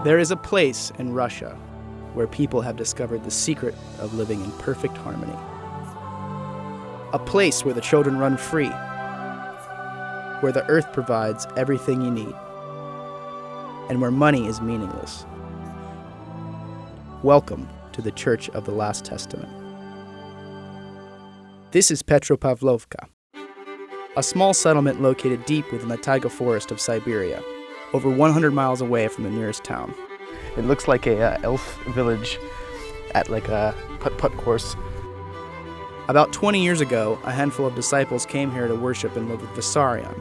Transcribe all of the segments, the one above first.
There is a place in Russia where people have discovered the secret of living in perfect harmony. A place where the children run free, where the earth provides everything you need, and where money is meaningless. Welcome to the Church of the Last Testament. This is Petropavlovka, a small settlement located deep within the Taiga forest of Siberia, over 100 miles away from the nearest town. It looks like a elf village at like a putt-putt course. About 20 years ago, a handful of disciples came here to worship and live with Vissarion,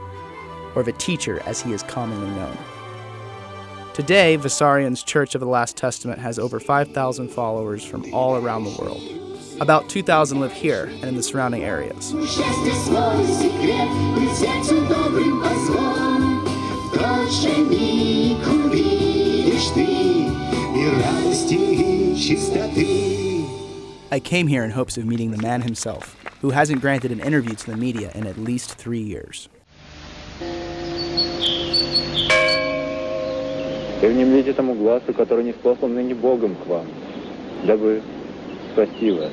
or the teacher as he is commonly known. Today, Vissarion's Church of the Last Testament has over 5,000 followers from all around the world. About 2,000 live here and in the surrounding areas. I came here in hopes of meeting the man himself, who hasn't granted an interview to the media in at least 3 years. Внемлите тому глазу, который не спослан ныне Богом к вам, дабы спасти вас.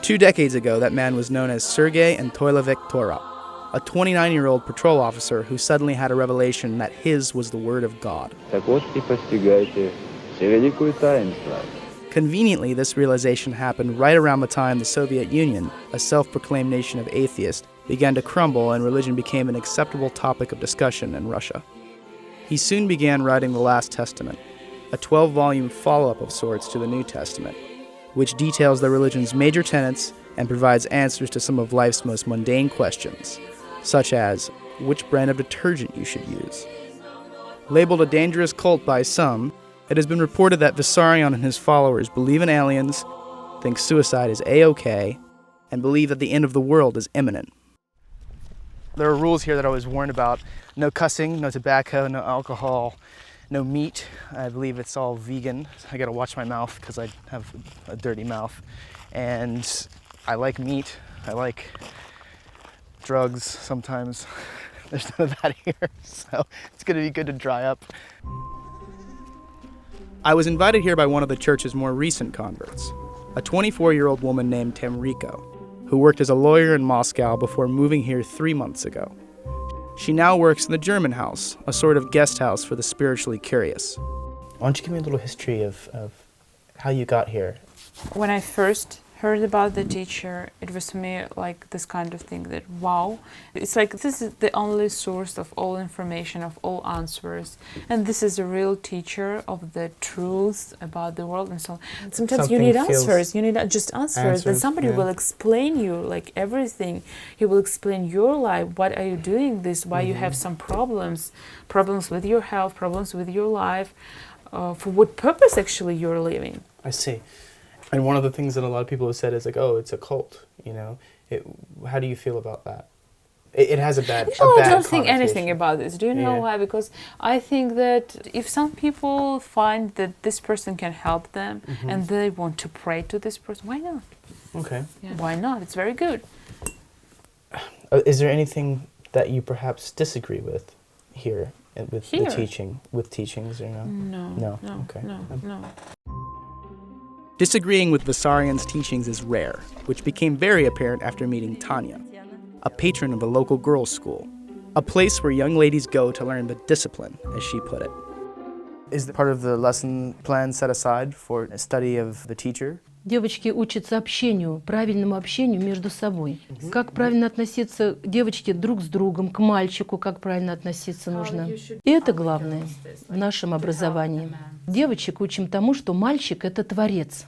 2 decades ago, that man was known as Sergei Antoilovich, a 29-year-old patrol officer who suddenly had a revelation that his was the word of God. Так вот и постигайте все великое таинство. Conveniently, this realization happened right around the time the Soviet Union, a self-proclaimed nation of atheists, began to crumble and religion became an acceptable topic of discussion in Russia. He soon began writing the Last Testament, a 12-volume follow-up of sorts to the New Testament, which details the religion's major tenets and provides answers to some of life's most mundane questions, such as which brand of detergent you should use. Labeled a dangerous cult by some, it has been reported that Vissarion and his followers believe in aliens, think suicide is A-OK, and believe that the end of the world is imminent. There are rules here that I was warned about. No cussing, no tobacco, no alcohol, no meat. I believe it's all vegan. I gotta watch my mouth because I have a dirty mouth. And I like meat. I like drugs sometimes. There's none of that here, so it's gonna be good to dry up. I was invited here by one of the church's more recent converts, a 24-year-old woman named Tamriko, who worked as a lawyer in Moscow before moving here 3 months ago. She now works in the German house, a sort of guest house for the spiritually curious. Why don't you give me a little history of how you got here? When I first heard about the teacher, it was for me like this kind of thing that, wow, it's like this is the only source of all information, of all answers. And this is a real teacher of the truth about the world and so on. Sometimes you need answers, you need just answers. Then somebody will explain you like everything. He will explain your life, what are you doing this, why you have some problems with your health, problems with your life, for what purpose actually you're living. I see. And one of the things that a lot of people have said is like, oh, it's a cult, you know. How do you feel about that? It has a bad I don't think anything about this. Do you know why? Because I think that if some people find that this person can help them and they want to pray to this person, why not? Okay. Yeah. Why not? It's very good. Is there anything that you perhaps disagree with here with the teaching, with teachings or no? No. Okay. No. Disagreeing with Vissarion's teachings is rare, which became very apparent after meeting Tanya, a patron of a local girls' school, a place where young ladies go to learn the discipline, as she put it. Is part of the lesson plan set aside for a study of the teacher? Девочки учатся общению, правильному общению между собой. Как правильно относиться девочке друг с другом, к мальчику, как правильно относиться нужно. И это главное в нашем образовании. Девочек учим тому, что мальчик – это творец.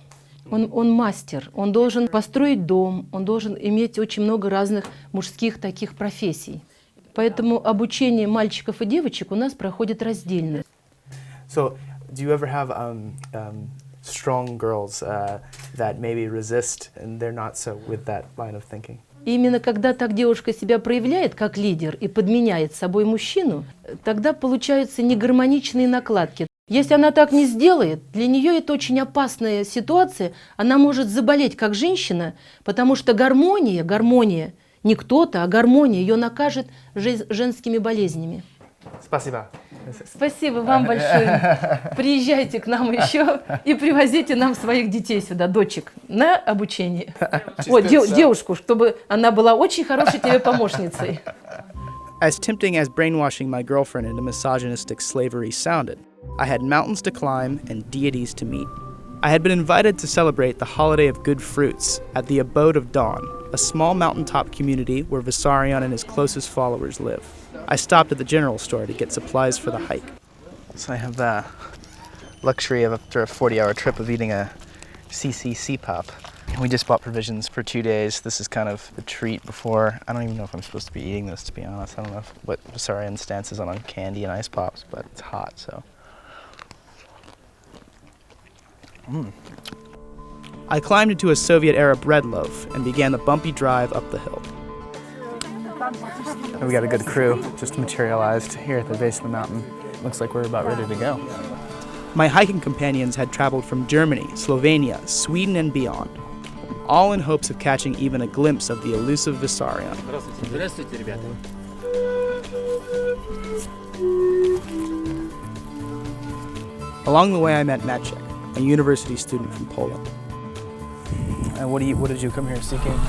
Он мастер, он должен построить дом, он должен иметь очень много разных мужских таких профессий. Поэтому обучение мальчиков и девочек у нас проходит раздельно. So, do you ever have strong girls that maybe resist and they're not so with that line of thinking? И именно когда так девушка себя проявляет как лидер и подменяет собой мужчину, тогда получаются негармоничные накладки. Если она так не сделает, для нее это очень опасная ситуация. Она может заболеть как женщина, потому что гармония Не кто-то, а гармония ее накажет женскими болезнями. Спасибо. Спасибо вам большое. Приезжайте к нам еще и привозите нам своих детей сюда, дочек, на обучение. О, девушку, чтобы она была очень хорошей тебе помощницей. As tempting as brainwashing my girlfriend into misogynistic slavery sounded, I had mountains to climb and deities to meet. I had been invited to celebrate the holiday of good fruits at the Abode of Dawn, a small mountaintop community where Vissarion and his closest followers live. I stopped at the general store to get supplies for the hike. So I have the luxury of, after a 40-hour trip, of eating a CCC pop. We just bought provisions for 2 days. This is kind of a treat before. I don't even know if I'm supposed to be eating this, to be honest. I don't know what Vissarion's stance is on candy and ice pops, but it's hot, so. I climbed into a Soviet-era bread loaf and began the bumpy drive up the hill. We got a good crew just materialized here at the base of the mountain. Looks like we're about ready to go. My hiking companions had traveled from Germany, Slovenia, Sweden, and beyond, all in hopes of catching even a glimpse of the elusive Vissarion. Здравствуйте, ребята. Along the way, I met Maciek, a university student from Poland. What did you come here seeking?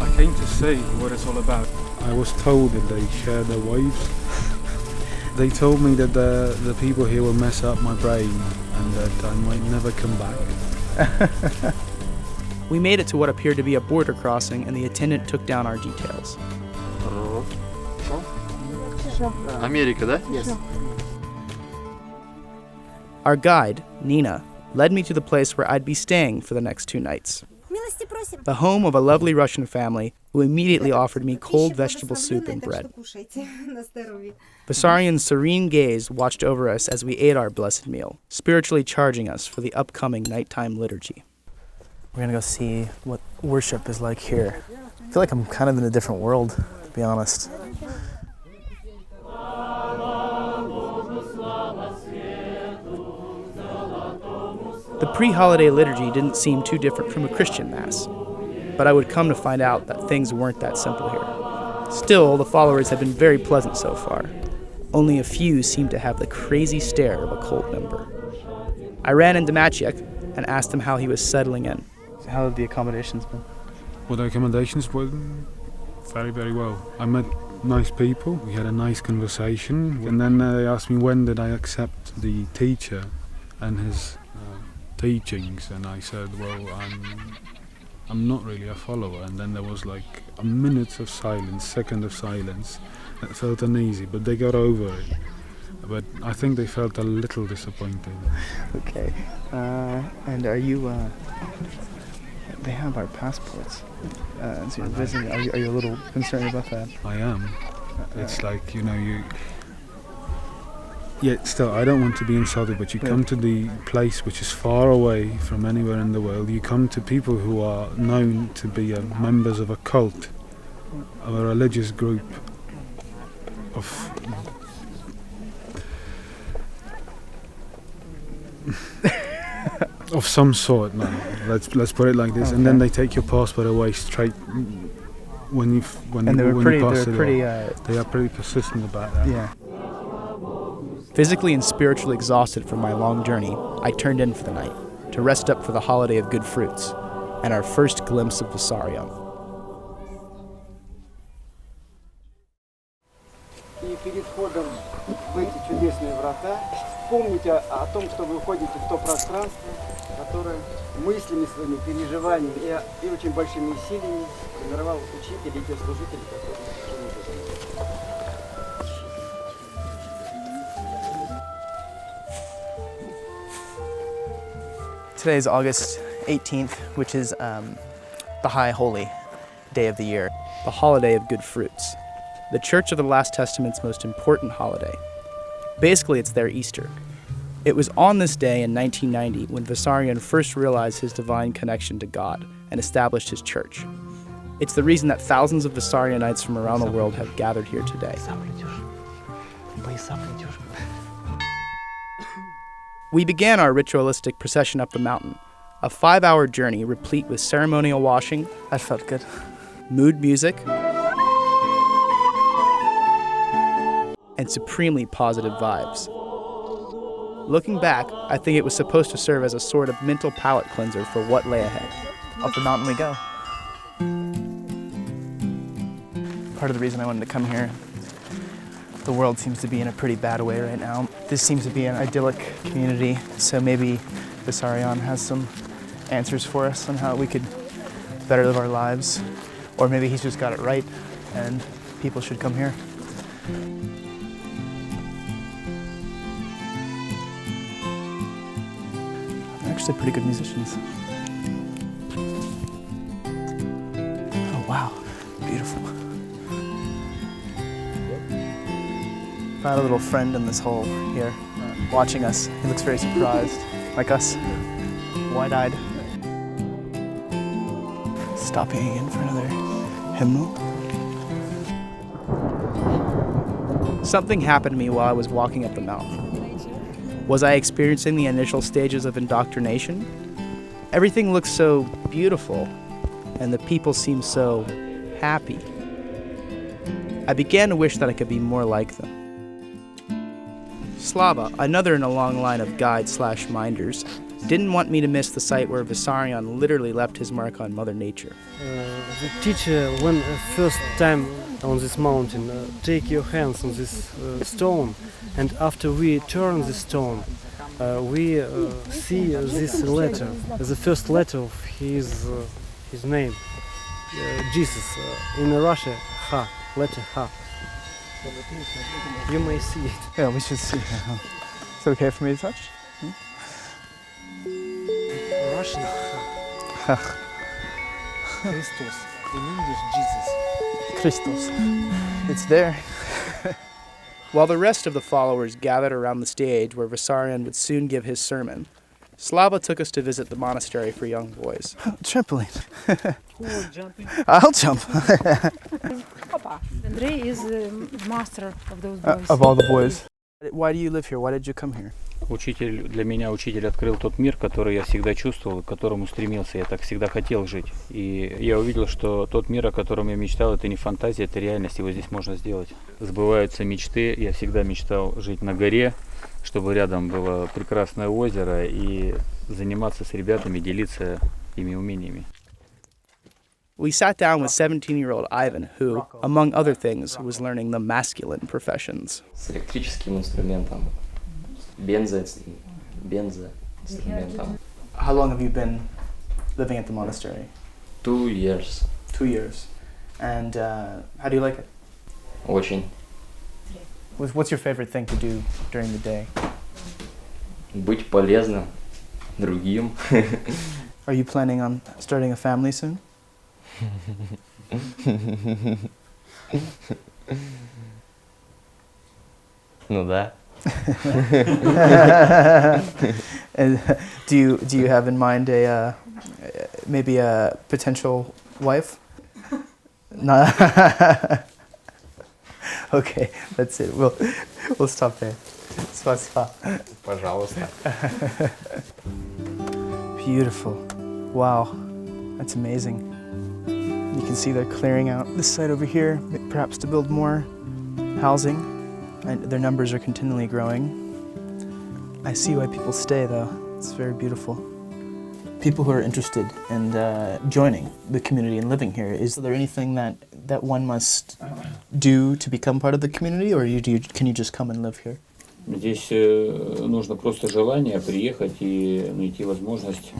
I came to see what it's all about. I was told that they share their wives. They told me that the people here will mess up my brain and that I might never come back. We made it to what appeared to be a border crossing, and the attendant took down our details. Америка, да? Yes. Our guide, Nina, led me to the place where I'd be staying for the next 2 nights. The home of a lovely Russian family who immediately offered me cold vegetable soup and bread. Vissarion's serene gaze watched over us as we ate our blessed meal, spiritually charging us for the upcoming nighttime liturgy. We're gonna go see what worship is like here. I feel like I'm kind of in a different world, to be honest. The pre-holiday liturgy didn't seem too different from a Christian mass, but I would come to find out that things weren't that simple here. Still, the followers had been very pleasant so far. Only a few seemed to have the crazy stare of a cult member. I ran into Maciek and asked him how he was settling in. How have the accommodations been? Well, the accommodations were very, very well. I met nice people, we had a nice conversation, and then they asked me when did I accept the teacher and his teachings, and I said, well, I'm not really a follower. And then there was like a minute of silence, second of silence. That felt uneasy, but they got over it. But I think they felt a little disappointed. Okay. And are you, they have our passports. So you're visiting, are you a little concerned about that? I am. It's like, you... Yeah, still, I don't want to be insulted, but you come to the place which is far away from anywhere in the world. You come to people who are known to be members of a cult, of a religious group, of some sort. No, let's put it like this. Okay. And then they take your passport away straight when you pass it. They are pretty persistent about that. Yeah. Physically and spiritually exhausted from my long journey, I turned in for the night to rest up for the holiday of good fruits and our first glimpse of Vissarion. И перед входом в эти чудесные врата помните о том, что вы входите в то пространство, которое мыслями своими, переживаниями и очень большими усилиями формировал учитель и те служители, которые Today is August 18th, which is the High Holy Day of the year, the holiday of good fruits, the Church of the Last Testament's most important holiday. Basically, it's their Easter. It was on this day in 1990 when Vissarion first realized his divine connection to God and established his church. It's the reason that thousands of Vissarionites from around the world have gathered here today. We began our ritualistic procession up the mountain, a 5-hour journey replete with ceremonial washing. That felt good. mood music, and supremely positive vibes. Looking back, I think it was supposed to serve as a sort of mental palate cleanser for what lay ahead. Up the mountain we go. Part of the reason I wanted to come here, the world seems to be in a pretty bad way right now. This seems to be an idyllic community, so maybe Vissarion has some answers for us on how we could better live our lives. Or maybe he's just got it right and people should come here. They're actually pretty good musicians. Oh wow, beautiful. I had a little friend in this hole here, watching us. He looks very surprised, like us, wide-eyed. Stopping again for another hymnal. Something happened to me while I was walking up the mountain. Was I experiencing the initial stages of indoctrination? Everything looks so beautiful, and the people seem so happy. I began to wish that I could be more like them. Slava, another in a long line of guides/minders, didn't want me to miss the site where Vissarion literally left his mark on Mother Nature. The teacher, when first time on this mountain, take your hands on this stone, and after we turn the stone, we see this letter, the first letter of his name, Jesus. In Russia, Ha, letter Ha. You may see it. Yeah, we should see. Is it okay for me to touch? Russian Ha. Christos. In English, Jesus. Christos. It's there. While the rest of the followers gathered around the stage where Vissarion would soon give his sermon, Slava took us to visit the monastery for young boys. Trampoline. I'll jump. Andrei is the master of those boys. Of all the boys. Why do you live here? Why did you come here? Учитель, для меня учитель открыл тот мир, который я всегда чувствовал, к которому стремился, я так всегда хотел жить. И я увидел, что тот мир, о котором я мечтал, это не фантазия, это реальность, его здесь можно сделать. Сбываются мечты, я всегда мечтал жить на горе, чтобы рядом было прекрасное озеро и заниматься с ребятами, делиться ими умениями. We sat down with 17-year-old Ivan, who, among other things, was learning the masculine professions. С электрическим инструментом, бензоинструментом. How long have you been living at the monastery? 2 years. 2 years. And how do you like it? Очень. What's your favorite thing to do during the day? Быть полезным другим. Are you planning on starting a family soon? Ну да. And do you have in mind maybe a potential wife? No. Okay, that's it. We'll stop there. Спасибо. Пожалуйста. Beautiful. Wow, that's amazing. You can see they're clearing out this site over here, perhaps to build more housing, and their numbers are continually growing. I see why people stay, though. It's very beautiful. People who are interested in joining the community and living here, is there anything that one must do to become part of the community, or can you just come and live here? Здесь нужно просто желание приехать и найти возможность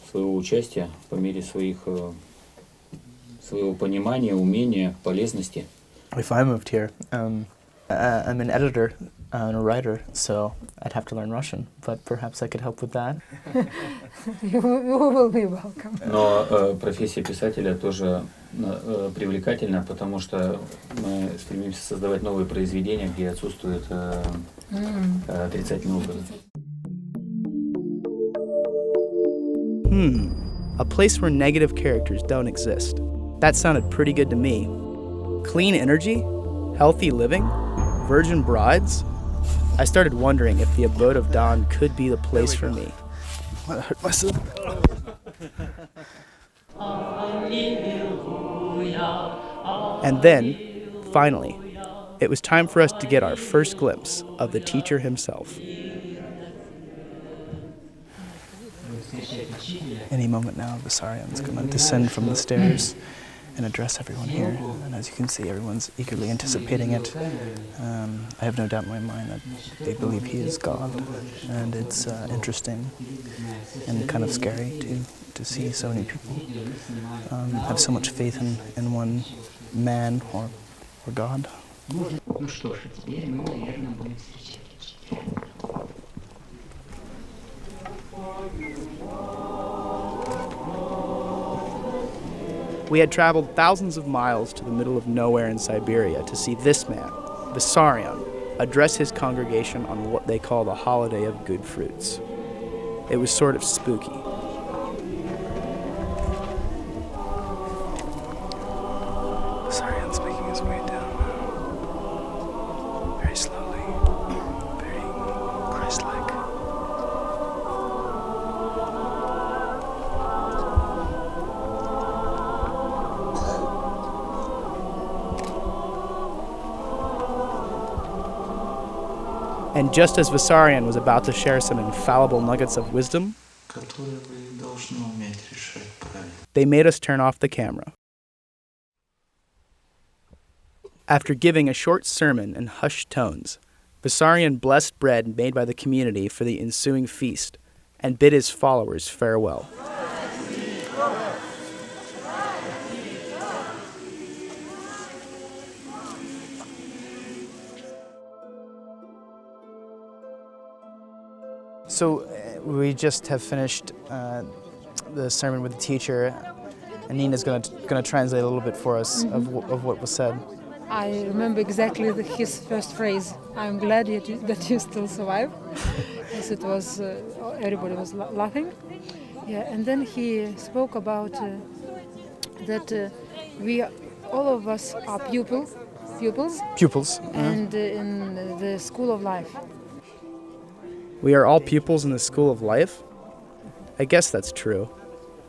своего участия по мере своего понимания, умения, полезности. If I moved here, I'm an editor and a writer, so I'd have to learn Russian, but perhaps I could help with that. You will be welcome. Но профессия писателя тоже привлекательна, потому что мы стремимся создавать новые произведения, где отсутствует отрицательный образ. A place where negative characters don't exist. That sounded pretty good to me. Clean energy? Healthy living? Virgin brides? I started wondering if the abode of Don could be the place for me. I hurt myself. And then, finally, it was time for us to get our first glimpse of the teacher himself. Any moment now, Vissarion's going to descend from the stairs and address everyone here. And as you can see, everyone's eagerly anticipating it. I have no doubt in my mind that they believe he is God. And it's interesting and kind of scary to see so many people have so much faith in one man or God. We had traveled thousands of miles to the middle of nowhere in Siberia to see this man, Vissarion, address his congregation on what they call the holiday of good fruits. It was sort of spooky. Vissarion's making his way down now. Very slowly, very Christ-like. And just as Vissarion was about to share some infallible nuggets of wisdom, they made us turn off the camera. After giving a short sermon in hushed tones, Vissarion blessed bread made by the community for the ensuing feast and bid his followers farewell. So we just have finished the sermon with the teacher, and Nina's going to translate a little bit for us of what was said. I remember exactly his first phrase. I'm glad that you still survive. Yes, it was, everybody was laughing. Yeah, and then he spoke about that we, all of us are pupils. And in the school of life. We are all pupils in the school of life? I guess that's true,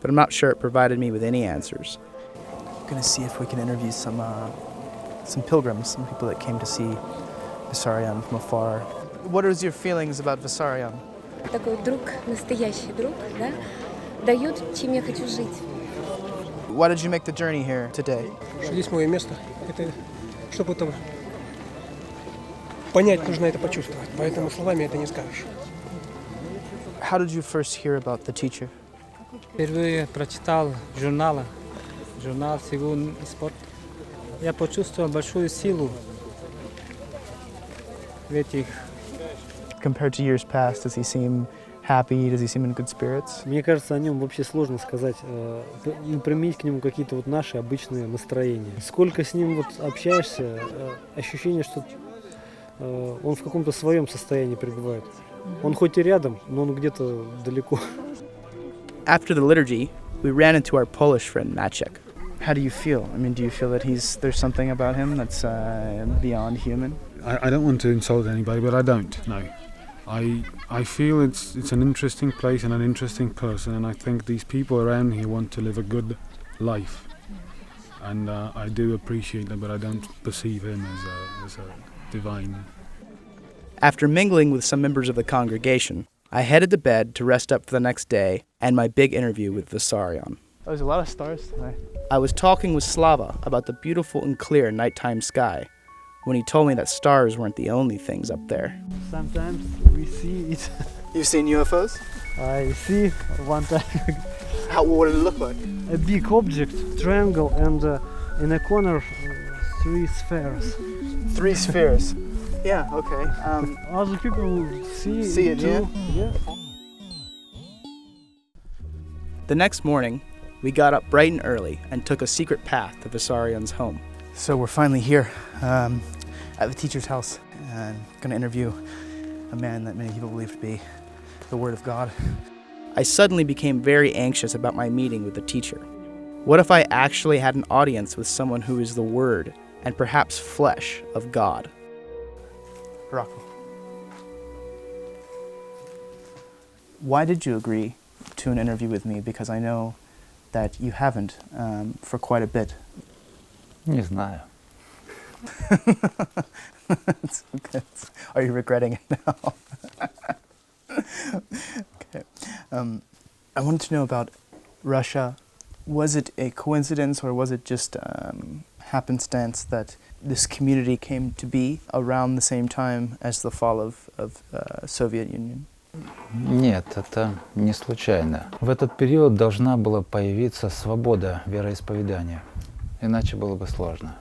but I'm not sure it provided me with any answers. I'm going to see if we can interview some pilgrims, some people that came to see Vissarion from afar. What is your feelings about Vissarion? Такой друг, настоящий друг, да, дает, чем я хочу жить. Why did you make the journey here today? Здесь мое место. Это, чтобы это понять, нужно это почувствовать. Поэтому словами это не скажешь. How did you first hear about the teacher? Впервые прочитал журнал «Сигун и спорт». Я почувствовал большую силу в этих. Compared to years past, does he seem happy? Does he seem in good spirits? Мне кажется, о нем вообще сложно сказать, применить к нему какие-то вот наши обычные настроения. Сколько с ним вот общаешься, ощущение, что он в каком-то своем состоянии пребывает. Он хоть и рядом, но он где-то далеко. After the liturgy, we ran into our Polish friend Maciek. How do you feel? I mean, do you feel that there's something about him that's beyond human? I don't want to insult anybody, but I don't, no. I feel it's an interesting place and an interesting person, and I think these people around here want to live a good life. And I do appreciate that, but I don't perceive him as a divine. After mingling with some members of the congregation, I headed to bed to rest up for the next day and my big interview with Vissarion. There's a lot of stars tonight. I was talking with Slava about the beautiful and clear nighttime sky when he told me that stars weren't the only things up there. Sometimes we see it. You've seen UFOs? I see one time. What did it look like? A big object, triangle, and in a corner, 3 spheres. 3 spheres. Yeah, okay. Other people see it too. Yeah. The next morning, we got up bright and early and took a secret path to Vissarion's home. So we're finally here at the teacher's house and going to interview a man that many people believe to be the Word of God. I suddenly became very anxious about my meeting with the teacher. What if I actually had an audience with someone who is the Word and perhaps flesh of God? Rocco. Why did you agree to an interview with me? Because I know that you haven't for quite a bit? Не знаю. It's okay. Are you regretting it now? Okay. I wanted to know about Russia. Was it a coincidence or was it just happenstance that this community came to be around the same time as the fall of Soviet Union? Нет, это не случайно. В этот период должна была появиться свобода вероисповедания. Иначе было бы сложно.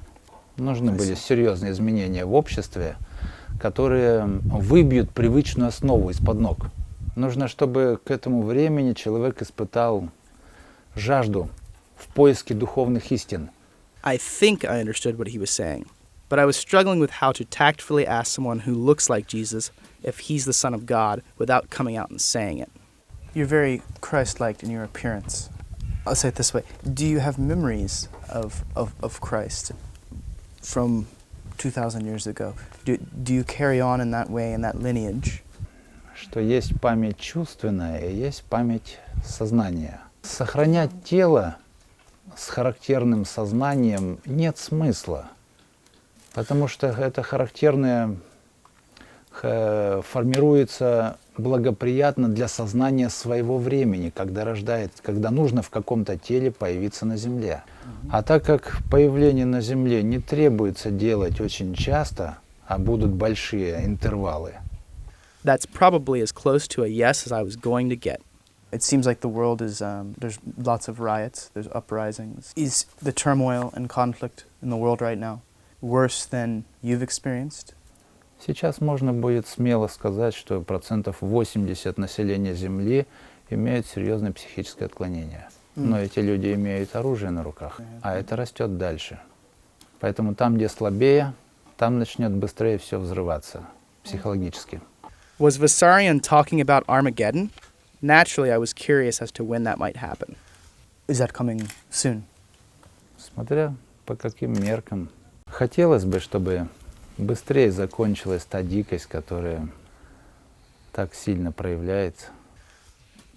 Нужны были серьезные изменения в обществе, которые выбьют привычную основу из-под ног. Нужно, чтобы к этому времени человек испытал жажду в поиске духовных истин. I think I understood what he was saying, but I was struggling with how to tactfully ask someone who looks like Jesus if he's the Son of God without coming out and saying it. You're very Christ-like in your appearance. I'll say it this way. Do you have memories of Christ from 2,000 years ago? Do you carry on in that way, in that lineage? Что есть память чувственная и есть память сознания. Сохранять тело с характерным сознанием нет смысла, потому что это характерное формируется благоприятно для сознания своего времени, когда нужно в каком-то теле появиться на Земле. А так как появление на Земле не требуется делать очень часто, а будут большие интервалы. That's probably as close to a yes as I was going to get. It seems like the world is, there's lots of riots, there's uprisings. Is the turmoil and conflict in the world right now worse than you've experienced? Сейчас можно будет смело сказать, что 80% населения Земли имеют серьезное психическое отклонение. Но эти люди имеют оружие на руках, а это растет дальше. Поэтому там, где слабее, там начнет быстрее все взрываться психологически. Was Vissarion talking about Armageddon? Naturally, I was curious as to when that might happen. Is that coming soon? Смотря по каким меркам. Хотелось бы, чтобы быстрее закончилась та дикость, которая так сильно проявляется.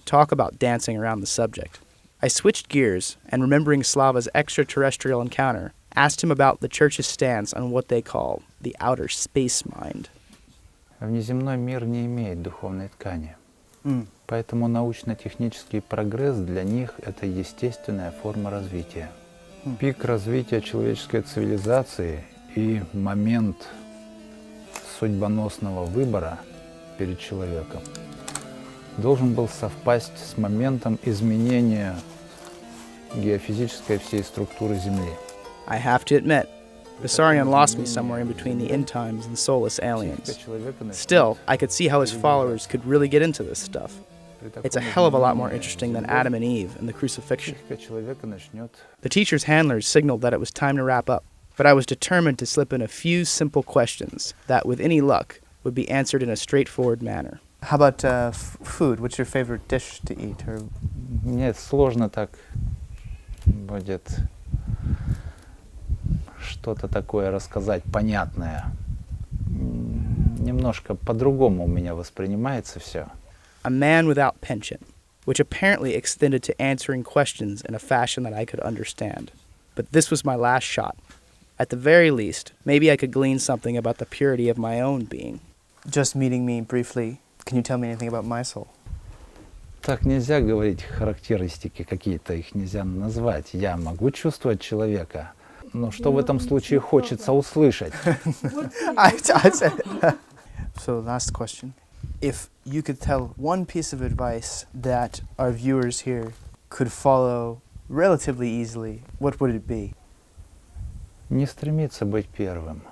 Talk about dancing around the subject. I switched gears and, remembering Slava's extraterrestrial encounter, asked him about the church's stance on what they call the outer space mind. Внеземной мир не имеет духовной ткани. Поэтому научно-технический прогресс для них – это естественная форма развития. Пик развития человеческой цивилизации и момент судьбоносного выбора перед человеком должен был совпасть с моментом изменения геофизической всей структуры Земли. I have to admit, Vissarion lost me somewhere in between the end times and soulless aliens. Still, I could see how his followers could really get into this stuff. It's a hell of a lot more interesting than Adam and Eve and the crucifixion. The teacher's handlers signaled that it was time to wrap up, but I was determined to slip in a few simple questions that, with any luck, would be answered in a straightforward manner. How about food? What's your favorite dish to eat? Or... Нет, сложно так будет что-то такое рассказать понятное. Немножко по-другому у меня воспринимается все. A man without penchant, which apparently extended to answering questions in a fashion that I could understand. But this was my last shot. At the very least, maybe I could glean something about the purity of my own being. Just meeting me briefly, can you tell me anything about my soul? Так нельзя говорить, характеристики какие-то, их нельзя назвать. Я могу чувствовать человека, но что в этом случае хочется услышать? So, last question. If you could tell one piece of advice that our viewers here could follow relatively easily, what would it be? Не стремиться быть первым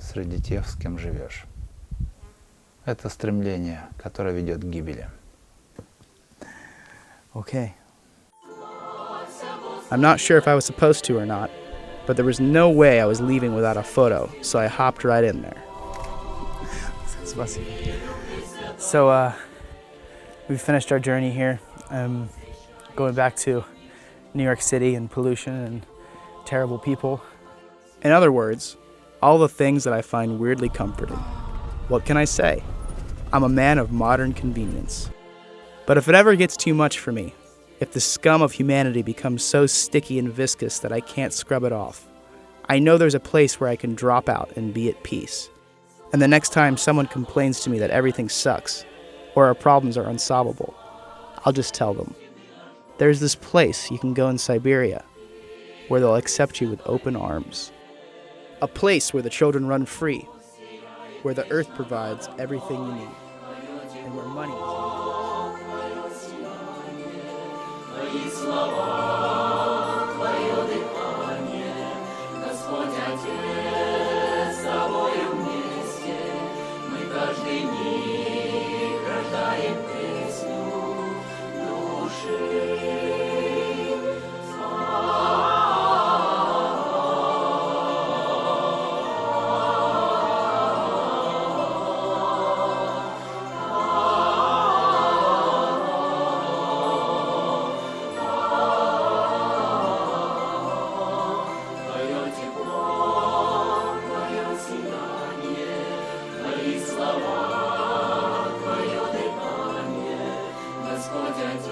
среди тех, с кем живешь. Это стремление, которое ведет к гибели. Okay. I'm not sure if I was supposed to or not, but there was no way I was leaving without a photo, so I hopped right in there. So, we've finished our journey here. Going back to New York City and pollution and terrible people. In other words, all the things that I find weirdly comforting. What can I say? I'm a man of modern convenience. But if it ever gets too much for me, if the scum of humanity becomes so sticky and viscous that I can't scrub it off, I know there's a place where I can drop out and be at peace. And the next time someone complains to me that everything sucks, or our problems are unsolvable, I'll just tell them, there's this place you can go in Siberia, where they'll accept you with open arms. A place where the children run free, where the earth provides everything you need, and where money Отец,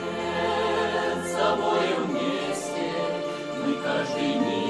с тобою вместе мы каждый миг